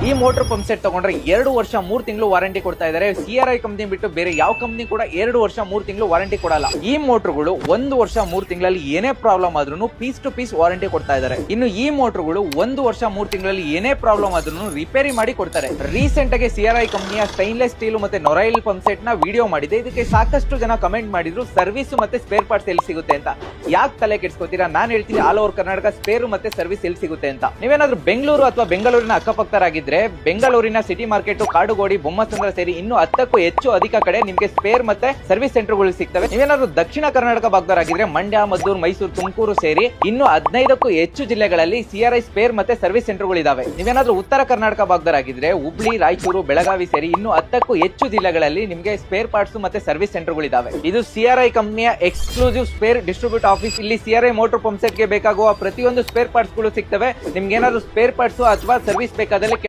ಈ motor pump set ತಗೊಂಡ್ರೆ 2 ವರ್ಷ 3 ತಿಂಗಳು ವಾರಂಟಿ ಕೊಡ್ತಾ ಇದ್ದಾರೆ. CRI ಕಂಪನಿ ಬಿಟ್ಟು ಬೇರೆ ಯಾವ ಕಂಪನಿ ಕೂಡ 2 ವರ್ಷ 3 ತಿಂಗಳು ವಾರಂಟಿ ಕೊಡಲ್ಲ. ಈ ಮೋಟರ್ಗಳು 1 ವರ್ಷ 3 ತಿಂಗಳಲ್ಲಿ ಏನೇ ಪ್ರಾಬ್ಲಮ್ ಆದ್ರೂ ಪೀಸ್ ಟು ಪೀಸ್ ವಾರಂಟಿ ಕೊಡ್ತಾ ಇದ್ದಾರೆ. ಇನ್ನು ಈ ಮೋಟರ್ಗಳು 1 ವರ್ಷ 3 ತಿಂಗಳಲ್ಲಿ ಏನೇ ಪ್ರಾಬ್ಲಮ್ ಆದ್ರೂ ರಿಪೇರಿ ಮಾಡಿ ಕೊಡ್ತಾರೆ. ರೀಸೆಂಟ್ ಆಗಿ CRI ಕಂಪನಿಯ ಸ್ಟೈನ್ಲೆಸ್ ಸ್ಟೀಲ್ ಮತ್ತೆ ನೊರೈಲ್ ಪಂಪ್ ಸೆಟ್ ನ ವಿಡಿಯೋ ಮಾಡಿದೆ. ಇದಕ್ಕೆ ಸಾಕಷ್ಟು ಜನ ಕಮೆಂಟ್ ಮಾಡಿದ್ರು ಸರ್ವಿಸ್ ಮತ್ತೆ ಸ್ಪೇರ್ ಪಾರ್ಟ್ಸ್ ಎಲ್ಲಿ ಸಿಗುತ್ತೆ ಅಂತ. ಯಾಕೆ ತಲೆ ಕೆಡಿಸ್ಕೋತೀರಾ, ನಾನು ಹೇಳ್ತೀನಿ ಆಲ್ ಓವರ್ ಕರ್ನಾಟಕ ಸ್ಪೇರ್ ಮತ್ತೆ ಸರ್ವಿಸ್ ಎಲ್ಲಿ ಸಿಗುತ್ತೆ ಅಂತ. ನೀವೇನಾದ್ರೂ ಬೆಂಗಳೂರು ಅಥವಾ ಬೆಂಗಳೂರಿನ ಅಕ್ಕಪಕ್ಕರಾಗಿದ್ರೆ ಬೆಂಗಳೂರಿನ ಸಿಟಿ ಮಾರ್ಕೆಟ್, ಕಾಡುಗೋಡಿ, ಬೊಮ್ಮಸಂದ್ರ ಸೇರಿ ಇನ್ನು 10ಕ್ಕೂ ಹೆಚ್ಚು ಅಧಿಕ ಕಡೆ ನಿಮಗೆ ಸ್ಪೇರ್ ಮತ್ತೆ ಸರ್ವಿಸ್ ಸೆಂಟರ್ಗಳು ಸಿಗ್ತವೆ. ನೀವೇನಾದ್ರೂ ದಕ್ಷಿಣ ಕರ್ನಾಟಕ ಭಾಗದವರಾಗಿದ್ರೆ ಮಂಡ್ಯ, ಮದ್ದೂರು, ಮೈಸೂರು, ತುಮಕೂರು ಸೇರಿ ಇನ್ನು 15ಕ್ಕೂ ಹೆಚ್ಚು ಜಿಲ್ಲೆಗಳಲ್ಲಿ CRI ಸ್ಪೇರ್ ಮತ್ತೆ ಸರ್ವಿಸ್ ಸೆಂಟರ್ಗಳು ಇದಾವೆ. ನೀವೇನಾದ್ರೂ ಉತ್ತರ ಕರ್ನಾಟಕ ಭಾಗದವರಾಗಿದ್ರೆ ಹುಬ್ಳಿ, ರಾಯಚೂರು, ಬೆಳಗಾವಿ ಸೇರಿ ಇನ್ನು 10ಕ್ಕೂ ಹೆಚ್ಚು ಜಿಲ್ಲೆಗಳಲ್ಲಿ ನಿಮಗೆ ಸ್ಪೇರ್ ಪಾರ್ಟ್ಸ್ ಮತ್ತೆ ಸರ್ವಿಸ್ ಸೆಂಟರ್ಗಳು ಇದಾವೆ. ಇದು CRI ಕಂಪನಿಯ ಎಕ್ಸ್ಕ್ಲೂಸಿವ್ ಸ್ಪೇರ್ ಡಿಸ್ಟ್ರಿಬ್ಯೂಟ್ ಆಫೀಸ್. ಇಲ್ಲಿ CRI ಮೋಟರ್ ಪಂಪ್ ಸೆಟ್ ಗೆ ಬೇಕಾಗುವ ಪ್ರತಿಯೊಂದು ಸ್ಪೇರ್ ಪಾರ್ಟ್ಸ್ ಗಳು ಸಿಗ್ತವೆ. ನಿಮ್ಗೆ ಏನಾದ್ರು ಸ್ಪೇರ್ ಪಾರ್ಟ್ಸ್ ಅಥವಾ ಸರ್ವಿಸ್ ಬೇಕಾದಲ್ಲಿ